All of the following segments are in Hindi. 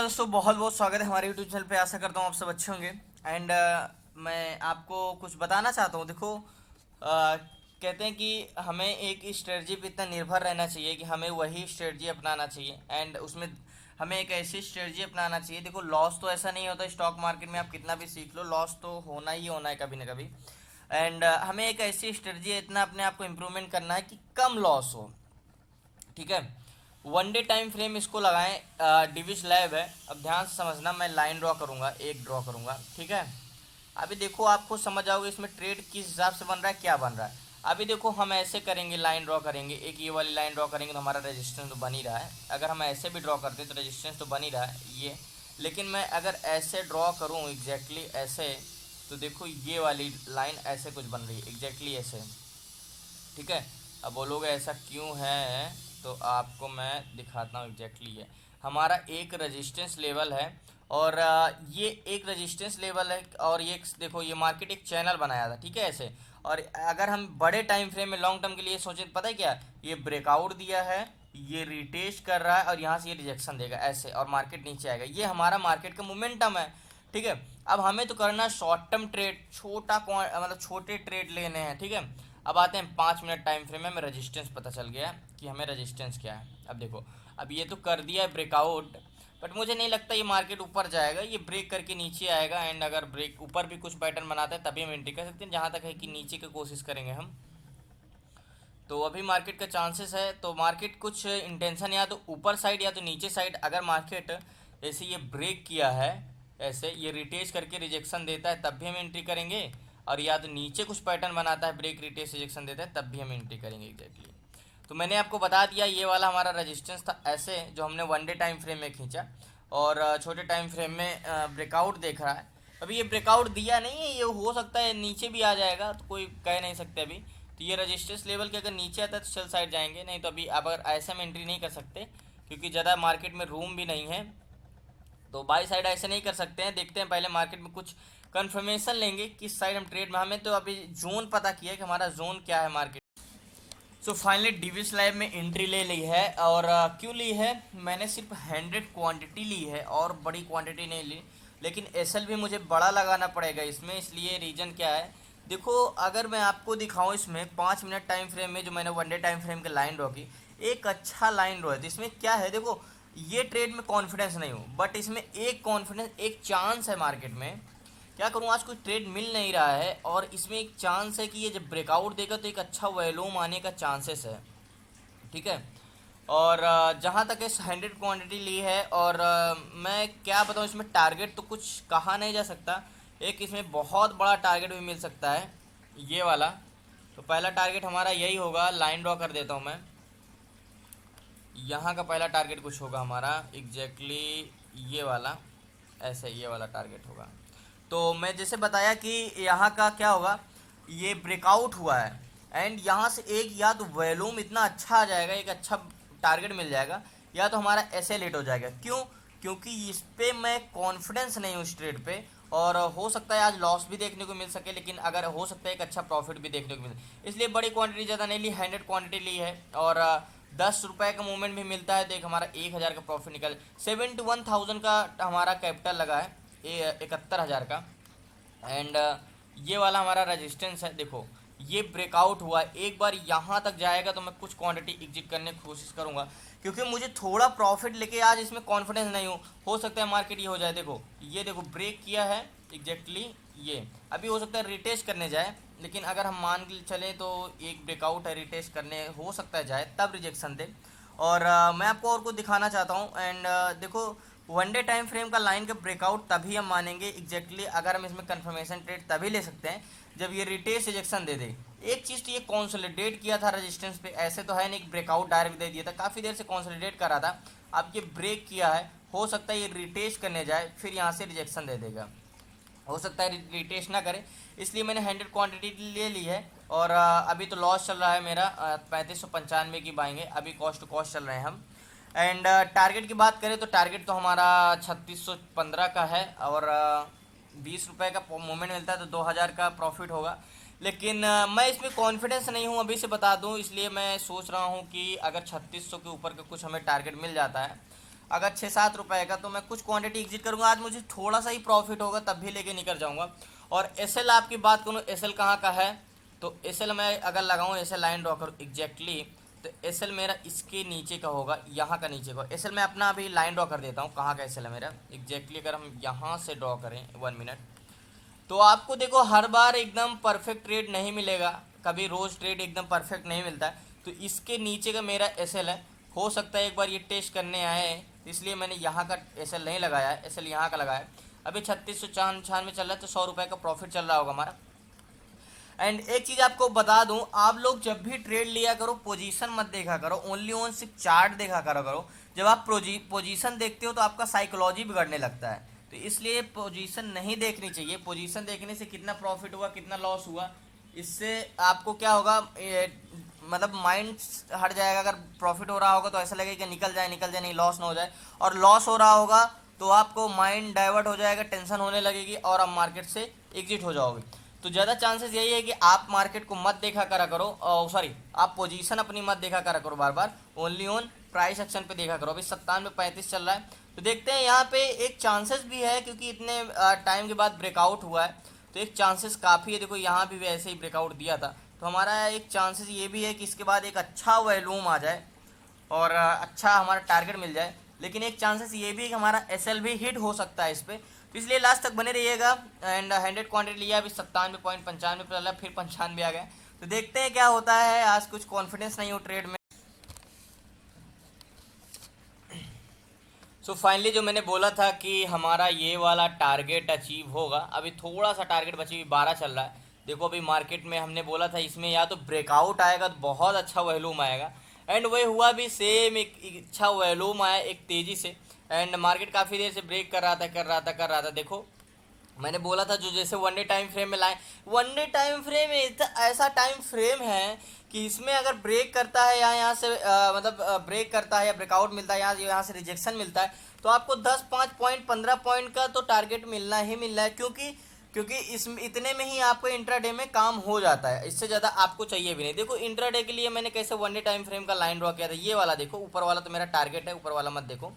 दोस्तों, बहुत बहुत स्वागत है हमारे यूट्यूब चैनल पे। आशा करता हूँ आप सब अच्छे होंगे। एंड मैं आपको कुछ बताना चाहता हूँ। देखो, कहते हैं कि हमें एक स्ट्रेटजी पे इतना निर्भर रहना चाहिए कि हमें वही स्ट्रेटजी अपनाना चाहिए। एंड उसमें हमें एक ऐसी स्ट्रेटजी अपनाना चाहिए। देखो, लॉस तो ऐसा नहीं होता। स्टॉक मार्केट में आप कितना भी सीख लो, लॉस तो होना ही होना है कभी ना कभी। एंड हमें एक ऐसी स्ट्रेटजी इतना अपने आप को इम्प्रूवमेंट करना है कि कम लॉस हो। ठीक है। वन डे टाइम फ्रेम इसको लगाएं। डिविश लैब है। अब ध्यान से समझना, मैं लाइन ड्रॉ करूंगा, एक ड्रॉ करूंगा। ठीक है। अभी देखो, आपको समझ आओगे इसमें ट्रेड किस हिसाब से बन रहा है, क्या बन रहा है। अभी देखो, हम ऐसे करेंगे, लाइन ड्रॉ करेंगे, एक ये वाली लाइन ड्रॉ करेंगे तो हमारा रेजिस्टेंस तो बन ही रहा है। अगर हम ऐसे भी ड्रॉ करते हैं तो रेजिस्टेंस तो बन ही रहा है ये। लेकिन मैं अगर ऐसे ड्रॉ करूँ, एग्जैक्टली ऐसे, तो देखो ये वाली लाइन ऐसे कुछ बन रही है, एग्जैक्टली ऐसे। ठीक है। अब बोलोगे ऐसा क्यों है, तो आपको मैं दिखाता हूँ। एग्जैक्टली ये हमारा एक रेजिस्टेंस लेवल है, और ये एक रेजिस्टेंस लेवल है, और ये देखो, ये मार्केट एक चैनल बनाया था। ठीक है, ऐसे। और अगर हम बड़े टाइम फ्रेम में लॉन्ग टर्म के लिए सोचे, पता है क्या, ये ब्रेकआउट दिया है, ये रिटेस्ट कर रहा है, और यहाँ से ये रिजेक्शन देगा ऐसे, और मार्केट नीचे आएगा। ये हमारा मार्केट का मोमेंटम है। ठीक है। अब हमें तो करना शॉर्ट टर्म ट्रेड, मतलब छोटे ट्रेड लेने हैं। ठीक है। अब आते हैं 5 मिनट टाइम फ्रेम में। हमें रेजिस्टेंस पता चल गया कि हमें रेजिस्टेंस क्या है। अब देखो, अब ये तो कर दिया है ब्रेकआउट, बट मुझे नहीं लगता ये मार्केट ऊपर जाएगा। ये ब्रेक करके नीचे आएगा, एंड अगर ब्रेक ऊपर भी कुछ पैटर्न बनाता है तभी हम एंट्री कर सकते हैं। जहाँ तक है कि नीचे की कोशिश करेंगे हम, तो अभी मार्केट का चांसेस है। तो मार्केट कुछ इंटेंशन या तो ऊपर साइड या तो नीचे साइड, अगर मार्केट ऐसे ये ब्रेक किया है, ऐसे ये रिटेस्ट करके रिजेक्शन देता है तब भी हम एंट्री करेंगे, और या तो नीचे कुछ पैटर्न बनाता है, ब्रेक रिटेस्ट रिजेक्शन देता है, तब भी हम एंट्री करेंगे। एग्जैक्टली। तो मैंने आपको बता दिया, ये वाला हमारा रेजिस्टेंस था ऐसे, जो हमने वन डे टाइम फ्रेम में खींचा, और छोटे टाइम फ्रेम में ब्रेकआउट देख रहा है। अभी ये ब्रेकआउट दिया नहीं है, ये हो सकता है नीचे भी आ जाएगा, तो कोई कह नहीं सकते अभी। तो ये रजिस्टेंस लेवल के अगर नीचे आता है तो सेल साइड जाएंगे, नहीं तो अभी अब अगर ऐसे में एंट्री नहीं कर सकते, क्योंकि ज़्यादा मार्केट में रूम भी नहीं है। तो बाई साइड ऐसे नहीं कर सकते हैं। देखते हैं पहले मार्केट में कुछ कंफर्मेशन लेंगे किस साइड हम ट्रेड में। हमें तो अभी जोन पता किया है कि हमारा जोन क्या है मार्केट। सो फाइनली डिविस लाइव में एंट्री ले ली है, और क्यों ली है, मैंने सिर्फ 100 क्वांटिटी ली है और बड़ी क्वांटिटी नहीं ली। लेकिन एसएल भी मुझे बड़ा लगाना पड़ेगा इसमें, इसलिए रीज़न क्या है। देखो, अगर मैं आपको दिखाऊं, इसमें 5 मिनट टाइम फ्रेम में जो मैंने वन डे टाइम फ्रेम के लाइन ड्रॉ की, एक अच्छा लाइन ड्रॉ है। तो इसमें क्या है, देखो, ये ट्रेड में कॉन्फिडेंस नहीं हूँ, बट इसमें एक कॉन्फिडेंस, एक चांस है मार्केट में। क्या करूँ, आज कोई ट्रेड मिल नहीं रहा है, और इसमें एक चांस है कि ये जब ब्रेकआउट देगा तो एक अच्छा वॉल्यूम आने का चांसेस है। ठीक है। और जहाँ तक इस 100 क्वांटिटी ली है, और मैं क्या बताऊँ, इसमें टारगेट तो कुछ कहा नहीं जा सकता। एक इसमें बहुत बड़ा टारगेट भी मिल सकता है, ये वाला। तो पहला टारगेट हमारा यही होगा, लाइन ड्रॉ कर देता हूँ मैं। यहाँ का पहला टारगेट कुछ होगा हमारा, एग्जैक्टली ये वाला, ऐसे ये वाला टारगेट होगा। तो मैं जैसे बताया कि यहाँ का क्या होगा, ये ब्रेकआउट हुआ है, एंड यहाँ से एक या तो वॉल्यूम इतना अच्छा आ जाएगा, एक अच्छा टारगेट मिल जाएगा, या तो हमारा ऐसे लेट हो जाएगा। क्यों? क्योंकि इस पे मैं कॉन्फिडेंस नहीं हूँ इस ट्रेड पे, और हो सकता है आज लॉस भी देखने को मिल सके, लेकिन अगर हो सकता है एक अच्छा प्रॉफिट भी देखने को मिले, इसलिए बड़ी क्वांटिटी ज़्यादा नहीं ली, 100 क्वांटिटी ली है। और 10 रुपये का मूवमेंट भी मिलता है, तो एक हमारा 1,000 का प्रॉफिट निकल, 71,000 का हमारा कैपिटल लगा है, 71,000 का। एंड ये वाला हमारा रेजिस्टेंस है। देखो, ये ब्रेकआउट हुआ, एक बार यहाँ तक जाएगा तो मैं कुछ क्वांटिटी एग्जिट करने की कोशिश करूँगा, क्योंकि मुझे थोड़ा प्रॉफिट लेके आज इसमें कॉन्फिडेंस नहीं हो सकता है मार्केट ये हो जाए। देखो, ये देखो ब्रेक किया है, एग्जैक्टली ये अभी हो सकता है रिटेस्ट करने जाए, लेकिन अगर हम मान के चलें तो एक ब्रेकआउट है, रिटेस्ट करने हो सकता है जाए, तब रिजेक्शन दे। और मैं आपको और कुछ दिखाना चाहता हूँ। एंड देखो, वन डे टाइम फ्रेम का लाइन का ब्रेकआउट तभी हम मानेंगे, एग्जैक्टली अगर हम इसमें कंफर्मेशन ट्रेड तभी ले सकते हैं जब ये रिटेस्ट रिजेक्शन दे दे। एक चीज़ तो ये कॉन्सोलिडेट किया था रेजिस्टेंस पे, ऐसे तो है नहीं, ब्रेकआउट डायरेक्ट दे दिया था, काफ़ी देर से कॉन्सोलिडेट कर रहा था। अब ये ब्रेक किया है, हो सकता है ये रिटेस्ट करने जाए, फिर यहाँ से रिजेक्शन दे देगा, हो सकता है रिटेस्ट ना करे, इसलिए मैंने 100 क्वांटिटी ले ली है। और अभी तो लॉस चल रहा है मेरा, 3595 की बाएंगे, अभी कॉस्ट टू कॉस्ट चल रहे हैं हम। एंड टारगेट की बात करें तो टारगेट तो हमारा 3615 का है, और 20 रुपये का मूवमेंट मिलता है तो 2000 का प्रॉफिट होगा। लेकिन मैं इसमें कॉन्फिडेंस नहीं हूँ, अभी से बता दूँ, इसलिए मैं सोच रहा हूँ कि अगर 3600 के ऊपर का कुछ हमें टारगेट मिल जाता है, अगर 6-7 रुपए का, तो मैं कुछ क्वांटिटी एग्जिट करूंगा। आज मुझे थोड़ा सा ही प्रॉफिट होगा तब भी लेके निकल जाऊंगा। और एस एल आपकी बात करूँ, एस एल कहाँ का है, तो एस एल मैं अगर लगाऊँ, एस एल लाइन ड्रॉ करूँ एग्जैक्टली, तो एस एल मेरा इसके नीचे का होगा, यहाँ का नीचे का एस एल। मैं अपना अभी लाइन ड्रॉ कर देता हूँ कहाँ का एस एल है मेरा एग्जैक्टली। अगर हम यहाँ से ड्रॉ करें 1 मिनट, तो आपको देखो हर बार एकदम परफेक्ट ट्रेड नहीं मिलेगा, कभी रोज ट्रेड एकदम परफेक्ट नहीं मिलता है। तो इसके नीचे का मेरा एसएल है, हो सकता है एक बार ये टेस्ट करने आए हैं, इसलिए मैंने यहाँ का एसएल नहीं लगाया है, एसएल यहाँ का लगाया है। अभी 3696 चल रहा है, तो 100 रुपये का प्रॉफिट चल रहा होगा हमारा। एंड एक चीज़ आपको बता दूं, आप लोग जब भी ट्रेड लिया करो पोजीशन मत देखा करो, ओनली ऑन सिर्फ चार्ट देखा करो। जब आप पोजीशन देखते हो तो आपका साइकोलॉजी बिगड़ने लगता है, तो इसलिए पोजीशन नहीं देखनी चाहिए। पोजीशन देखने से कितना प्रॉफिट हुआ कितना लॉस हुआ, इससे आपको क्या होगा, मतलब माइंड हट जाएगा। अगर प्रॉफिट हो रहा होगा तो ऐसा लगेगा कि निकल जाए निकल जाए, नहीं लॉस ना हो जाए, और लॉस हो रहा होगा तो आपको माइंड डाइवर्ट हो जाएगा, टेंशन होने लगेगी और आप मार्केट से एग्जिट हो जाओगे। तो ज़्यादा चांसेस यही है कि आप मार्केट को मत देखा करा करो, सॉरी आप पोजीशन अपनी मत देखा करा करो बार बार, ओनली ऑन प्राइस एक्शन पे देखा करो। अभी 97.35 चल रहा है, तो देखते हैं यहाँ पे एक चांसेस भी है, क्योंकि इतने टाइम के बाद ब्रेकआउट हुआ है, तो एक चांसेस काफ़ी है। देखो यहाँ भी वैसे ही ब्रेकआउट दिया था, तो हमारा एक चांसेस ये भी है कि इसके बाद एक अच्छा वॉल्यूम आ जाए और अच्छा हमारा टारगेट मिल जाए। लेकिन एक चांसेस ये भी है कि हमारा एसएल भी हिट हो सकता है इस पर, तो इसलिए लास्ट तक बने रहिएगा। एंड 100 क्वांटिटी लिया, अभी 97.95 पे चला, फिर 95 आ गया। तो देखते हैं क्या होता है, आज कुछ कॉन्फिडेंस नहीं हो ट्रेड में। सो फाइनली जो मैंने बोला था कि हमारा ये वाला टारगेट अचीव होगा, अभी थोड़ा सा टारगेट बची हुई 12 चल रहा है। देखो अभी मार्केट में हमने बोला था इसमें या तो ब्रेकआउट आएगा तो बहुत अच्छा वॉल्यूम आएगा, एंड वही हुआ भी, सेम एक अच्छा वॉल्यूम आया एक तेज़ी से। एंड मार्केट काफ़ी देर से ब्रेक कर रहा था। देखो मैंने बोला था जो जैसे वन डे टाइम फ्रेम में लाए, वन डे टाइम फ्रेम ऐसा टाइम फ्रेम है कि इसमें अगर ब्रेक करता है या यहाँ से मतलब ब्रेक करता है या ब्रेकआउट मिलता है, यहाँ से रिजेक्शन मिलता है, तो आपको 10, 5 पॉइंट 15 पॉइंट का तो टारगेट मिलना ही मिलना है, क्योंकि इस इतने में ही आपको इंट्राडे में काम हो जाता है, इससे ज़्यादा आपको चाहिए भी नहीं। देखो इंट्राडे के लिए मैंने कैसे वन डे टाइम फ्रेम का लाइन ड्रॉ किया था, ये वाला देखो, ऊपर वाला तो मेरा टारगेट है, ऊपर वाला मत देखो,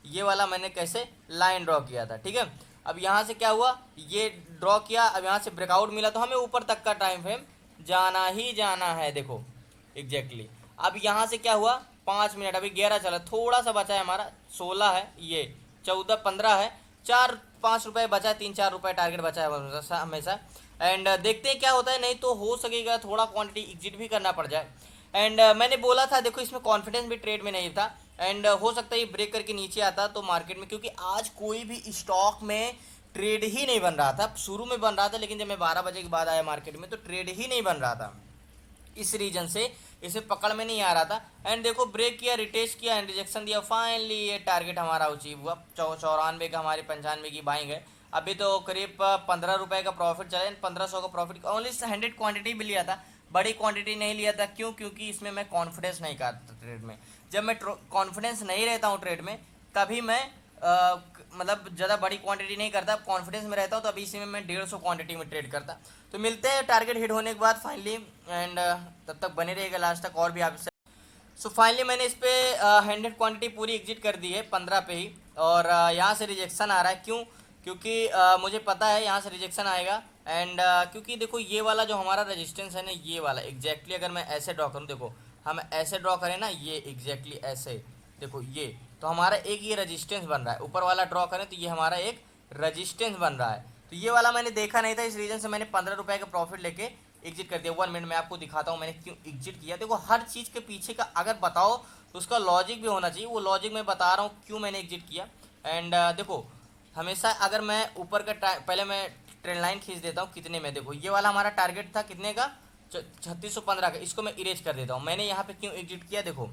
ये वाला मैंने कैसे लाइन ड्रॉ किया था, ठीक है। अब यहाँ से क्या हुआ, ये ड्रॉ किया, अब यहाँ से ब्रेकआउट मिला, तो हमें ऊपर तक का टाइम फ्रेम जाना ही जाना है, देखो एग्जैक्टली। अब यहाँ से क्या हुआ, 5 मिनट, अभी 11 चला, थोड़ा सा बचा है हमारा, 16 है, ये 14, 15 है, 4-5 रुपये बचा है, 3-4 रुपये टारगेट बचा है हमेशा। एंड देखते हैं क्या होता है, नहीं तो हो सकेगा थोड़ा क्वांटिटी एग्जिट भी करना पड़ जाए। एंड मैंने बोला था देखो इसमें कॉन्फिडेंस भी ट्रेड में नहीं था, एंड हो सकता है ये ब्रेक करके नीचे आता तो मार्केट में, क्योंकि आज कोई भी स्टॉक में ट्रेड ही नहीं बन रहा था। शुरू में बन रहा था, लेकिन जब मैं 12 बजे के बाद आया मार्केट में तो ट्रेड ही नहीं बन रहा था, इस रीजन से इसे पकड़ में नहीं आ रहा था। एंड देखो ब्रेक किया, रिटेस्ट किया एंड रिजेक्शन दिया, फाइनली ये टारगेट हमारा अचीव हुआ। 94 का हमारे 95 की बाइंग है। अभी तो करीब 15 रुपये का प्रॉफिट चला, 1500 का प्रॉफिट, ओनली 100 क्वांटिटी भी लिया था, बड़ी क्वांटिटी नहीं लिया था। क्यों? क्योंकि इसमें मैं कॉन्फिडेंस नहीं करता ट्रेड में। जब मैं कॉन्फिडेंस नहीं रहता हूँ ट्रेड में, तभी मैं मतलब ज़्यादा बड़ी क्वांटिटी नहीं करता। कॉन्फिडेंस में रहता हूँ तो अभी इसी में मैं 150 क्वांटिटी में ट्रेड करता। तो मिलते हैं टारगेट हिट होने के बाद फाइनली, एंड तब तक बने रहेगा लास्ट तक और भी आपसे। सो फाइनली मैंने इस पर 100 क्वांटिटी पूरी एग्जिट कर दी है 15 पे ही, और यहाँ से रिजेक्शन आ रहा है। क्यों? क्योंकि मुझे पता है यहाँ से रिजेक्शन आएगा। एंड क्योंकि देखो ये वाला जो हमारा रेजिस्टेंस है ना, ये वाला एग्जैक्टली अगर मैं ऐसे ड्रॉ करूँ, देखो हम ऐसे ड्रॉ करें ना, ये एग्जैक्टली ऐसे, देखो ये तो हमारा एक ये रजिस्टेंस बन रहा है। ऊपर वाला ड्रॉ करें तो ये हमारा एक रजिस्टेंस बन रहा है। तो ये वाला मैंने देखा नहीं था, इस रीजन से मैंने 15 रुपये का प्रॉफिट लेके एग्जिट कर दिया। 1 मिनट में आपको दिखाता हूँ मैंने क्यों एग्जिट किया। देखो हर चीज़ के पीछे का अगर बताओ तो उसका लॉजिक भी होना चाहिए, वो लॉजिक मैं बता रहा हूँ क्यों मैंने एग्जिट किया। एंड देखो हमेशा अगर मैं ऊपर का पहले मैं ट्रेंड लाइन खींच देता हूँ कितने में, देखो ये वाला हमारा टारगेट था कितने का, 3615 का। इसको मैं इरेज कर देता हूँ। मैंने यहाँ पे क्यों एग्जिट किया, देखो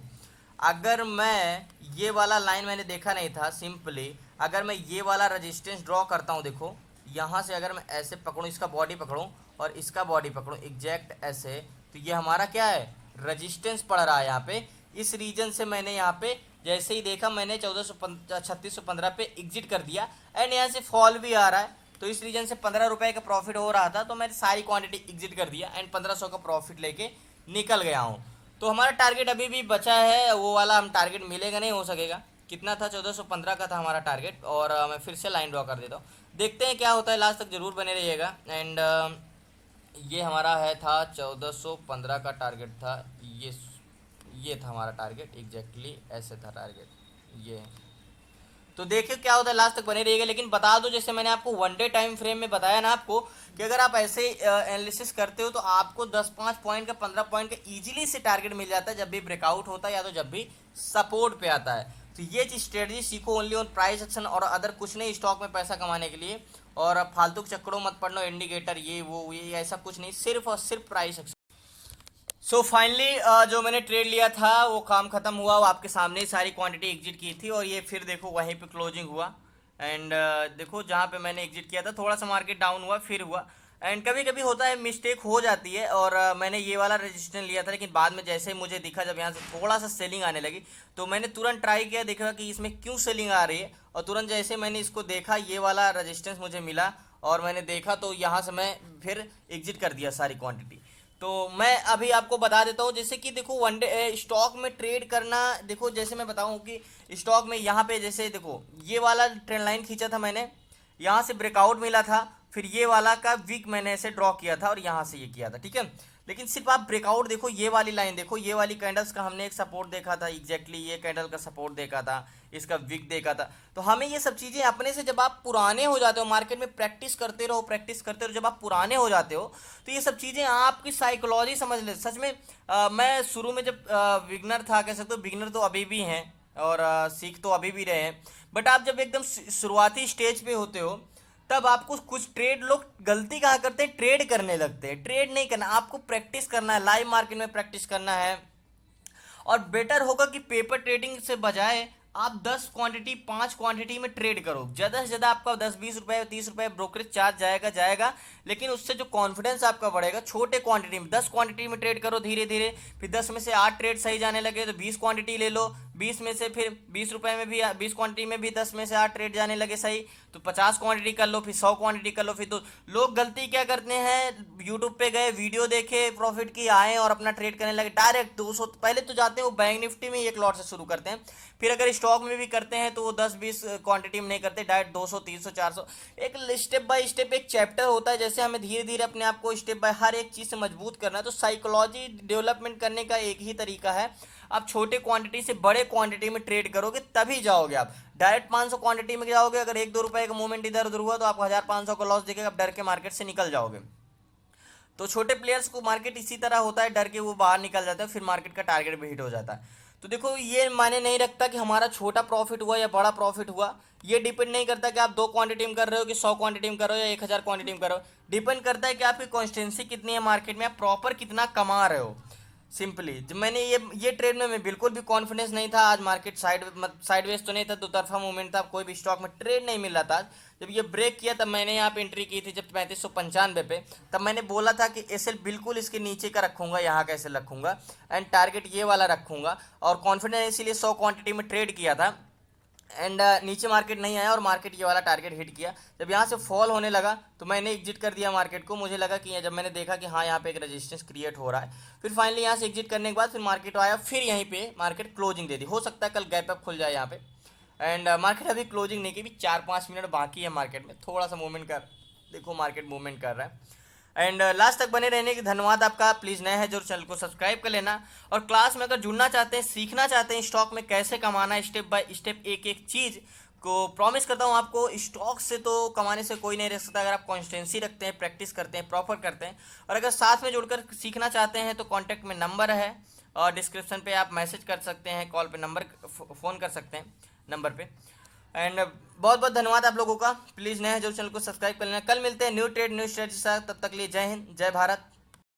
अगर मैं ये वाला लाइन मैंने देखा नहीं था, सिंपली अगर मैं ये वाला रेजिस्टेंस ड्रॉ करता हूँ, देखो यहाँ से अगर मैं ऐसे पकड़ूँ, इसका बॉडी पकड़ूँ और इसका बॉडी पकड़ूँ एग्जैक्ट ऐसे, तो ये हमारा क्या है, रेजिस्टेंस पड़ रहा है यहाँ पे। इस रीजन से मैंने यहाँ पे जैसे ही देखा मैंने 3615 पे एग्जिट कर दिया। एंड यहाँ से फॉल भी आ रहा है, तो इस रीजन से 15 रुपये का प्रॉफिट हो रहा था, तो मैंने सारी क्वांटिटी एग्जिट कर दिया एंड 1500 का प्रॉफिट लेके निकल गया हूँ। तो हमारा टारगेट अभी भी बचा है, वो वाला हम टारगेट मिलेगा नहीं, हो सकेगा कितना था, 1415 का था हमारा टारगेट। और मैं फिर से लाइन ड्रॉ कर देता हूँ, देखते हैं क्या होता है, लास्ट तक ज़रूर बने रहिएगा। एंड ये हमारा है था 1415 का टारगेट था, ये था हमारा टारगेट, एग्जैक्टली ऐसे था टारगेट ये। तो देखिए क्या होता है, लास्ट तक बने रहिएगा। लेकिन बता दो, जैसे मैंने आपको 1 डे टाइम फ्रेम में बताया ना आपको, कि अगर आप ऐसे एनालिसिस करते हो तो आपको 10-5 पॉइंट का 15 पॉइंट का इजीली से टारगेट मिल जाता है जब भी ब्रेकआउट होता है या तो जब भी सपोर्ट पे आता है। तो ये चीज स्ट्रेटजी सीखो ओनली ऑन प्राइस एक्शन और अदर कुछ नहीं, स्टॉक में पैसा कमाने के लिए। और फालतू के चक्करों मत पड़ना, इंडिकेटर ये वो ये ऐसा कुछ नहीं, सिर्फ और सिर्फ प्राइस एक्शन। सो फाइनली जो मैंने ट्रेड लिया था वो काम खत्म हुआ, वो आपके सामने ही सारी क्वांटिटी एग्जिट की थी, और ये फिर देखो वहीं पे क्लोजिंग हुआ। एंड देखो जहाँ पे मैंने एग्जिट किया था थोड़ा सा मार्केट डाउन हुआ, फिर हुआ। एंड कभी कभी होता है, मिस्टेक हो जाती है। और मैंने ये वाला रजिस्टेंस लिया था, लेकिन बाद में जैसे ही मुझे दिखा, जब यहाँ से थोड़ा सा सेलिंग आने लगी, तो मैंने तुरंत ट्राई किया, देखा कि इसमें क्यों सेलिंग आ रही है। और तुरंत जैसे मैंने इसको देखा, ये वाला रजिस्टेंस मुझे मिला, और मैंने देखा तो यहाँ से मैं फिर एग्जिट कर दिया सारी क्वांटिटी। तो मैं अभी आपको बता देता हूँ, जैसे कि देखो 1 डे स्टॉक में ट्रेड करना, देखो जैसे मैं बताऊँ कि स्टॉक में यहाँ पे जैसे देखो ये वाला ट्रेंड लाइन खींचा था मैंने, यहाँ से ब्रेकआउट मिला था, फिर ये वाला का वीक मैंने ऐसे ड्रॉ किया था और यहाँ से ये किया था, ठीक है। लेकिन सिर्फ आप ब्रेकआउट देखो, ये वाली लाइन देखो, ये वाली कैंडल्स का हमने एक सपोर्ट देखा था, एग्जैक्टली ये कैंडल का सपोर्ट देखा था, इसका विक देखा था। तो हमें ये सब चीज़ें अपने से, जब आप पुराने हो जाते हो मार्केट में, प्रैक्टिस करते रहो प्रैक्टिस करते रहो, जब आप पुराने हो जाते हो तो ये सब चीज़ें आपकी साइकोलॉजी समझ ले। सच में मैं शुरू में जब बिगनर था, कह सकते हो बिगनर तो अभी भी हैं, और सीख तो अभी भी रहे हैं, बट आप जब एकदम शुरुआती स्टेज पे होते हो तब आपको कुछ ट्रेड लोग गलती कहाँ करते हैं, ट्रेड करने लगते हैं। ट्रेड नहीं करना, आपको प्रैक्टिस करना है, लाइव मार्केट में प्रैक्टिस करना है। और बेटर होगा कि पेपर ट्रेडिंग से बजाय आप 10 क्वांटिटी 5 क्वांटिटी में ट्रेड करो। ज़्यादा से ज़्यादा आपका 10-20 रुपए 30 रुपए ब्रोकरेज चार्ज जाएगा जाएगा, लेकिन उससे जो कॉन्फिडेंस आपका बढ़ेगा, छोटे क्वांटिटी में 10 क्वांटिटी में ट्रेड करो धीरे धीरे, फिर 10 में से 8 ट्रेड सही जाने लगे तो 20 क्वांटिटी ले लो, 20 में से फिर 20 रुपए में भी 20 क्वांटिटी में भी 10 में से 8 ट्रेड जाने लगे सही, तो 50 क्वांटिटी कर लो, फिर 100 क्वांटिटी कर लो। फिर तो लोग गलती क्या करते हैं, यूट्यूब पे गए, वीडियो देखे प्रॉफिट की, आए और अपना ट्रेड करने लगे डायरेक्ट 200। पहले तो जाते हैं वो बैंक निफ्टी में एक लॉट से शुरू करते हैं, फिर अगर स्टॉक में भी करते हैं तो वो 10-20 क्वांटिटी में नहीं करते, डायरेक्ट 200 300 400। एक स्टेप बाय स्टेप एक चैप्टर होता है, जैसे हमें धीरे धीरे अपने आप को स्टेप बाय हर एक चीज़ से मजबूत करना है। तो साइकोलॉजी डेवलपमेंट करने का एक ही तरीका है, आप छोटे क्वांटिटी से बड़े क्वांटिटी में ट्रेड करोगे तभी जाओगे। आप डायरेक्ट 500 क्वांटिटी में जाओगे, अगर 1-2 रुपए का मूवमेंट इधर उधर हुआ तो आपको 1500 का लॉस दिखेगा, आप डर के मार्केट से निकल जाओगे। तो छोटे प्लेयर्स को मार्केट इसी तरह होता है, डर के वो बाहर निकल जाता है, फिर मार्केट का टारगेट भी हिट हो जाता है। तो देखो ये मायने नहीं रखता कि हमारा छोटा प्रॉफिट हुआ या बड़ा प्रॉफिट हुआ, ये डिपेंड नहीं करता कि आप 2 क्वांटिटी में कर रहे हो कि 100 क्वांटिटी में कर रहे हो या 1000 क्वांटिटी में कर रहे हो। डिपेंड करता है कि आपकी कॉन्स्टेंसी कितनी है मार्केट में, आप प्रॉपर कितना कमा रहे हो। सिंपली जब मैंने ये ट्रेड में मैं बिल्कुल भी कॉन्फिडेंस नहीं था, आज मार्केट साइडवेज तो नहीं था, दो तरफा मूवमेंट था, कोई भी स्टॉक में ट्रेड नहीं मिल रहा था। जब ये ब्रेक किया तब मैंने यहाँ पे एंट्री की थी, जब 3595 पे, तब मैंने बोला था कि एसएल बिल्कुल इसके नीचे का रखूंगा, यहाँ का एसएल रखूंगा, एंड टारगेट ये वाला रखूंगा। और कॉन्फिडेंस इसीलिए 100 क्वांटिटी में ट्रेड किया था। एंड नीचे मार्केट नहीं आया और मार्केट ये वाला टारगेट हिट किया। जब यहाँ से फॉल होने लगा तो मैंने एग्जिट कर दिया मार्केट को। मुझे लगा कि जब मैंने देखा कि हाँ यहाँ पे एक रेजिस्टेंस क्रिएट हो रहा है, फिर फाइनली यहाँ से एग्जिट करने के बाद फिर मार्केट आया, फिर यहीं पे मार्केट क्लोजिंग दे दी। हो सकता है कल गैप अप खुल जाए यहाँ पे। एंड मार्केट अभी क्लोजिंग नहीं की, भी 4-5 मिनट बाकी है मार्केट में, थोड़ा सा मूवमेंट कर, देखो मार्केट मूवमेंट कर रहा है। एंड लास्ट तक बने रहने की धन्यवाद आपका। प्लीज़ नए हैं जो चैनल को सब्सक्राइब कर लेना। और क्लास में अगर जुड़ना चाहते हैं, सीखना चाहते हैं स्टॉक में कैसे कमाना है, स्टेप बाय स्टेप एक एक चीज़ को प्रॉमिस करता हूँ आपको, स्टॉक से तो कमाने से कोई नहीं रह सकता अगर आप कॉन्स्टेंसी रखते हैं, प्रैक्टिस करते हैं, प्रॉपर करते हैं। और अगर साथ में जुड़कर सीखना चाहते हैं तो कॉन्टैक्ट में नंबर है और डिस्क्रिप्शन पे आप मैसेज कर सकते हैं, कॉल पे नंबर फ़ोन कर सकते हैं नंबर पे। एंड बहुत बहुत धन्यवाद आप लोगों का। प्लीज़ नए हैं जो चैनल को सब्सक्राइब कर लेना। कल मिलते हैं न्यू ट्रेड न्यू स्ट्रेटजी के साथ, तब तक लिए जय हिंद जय भारत।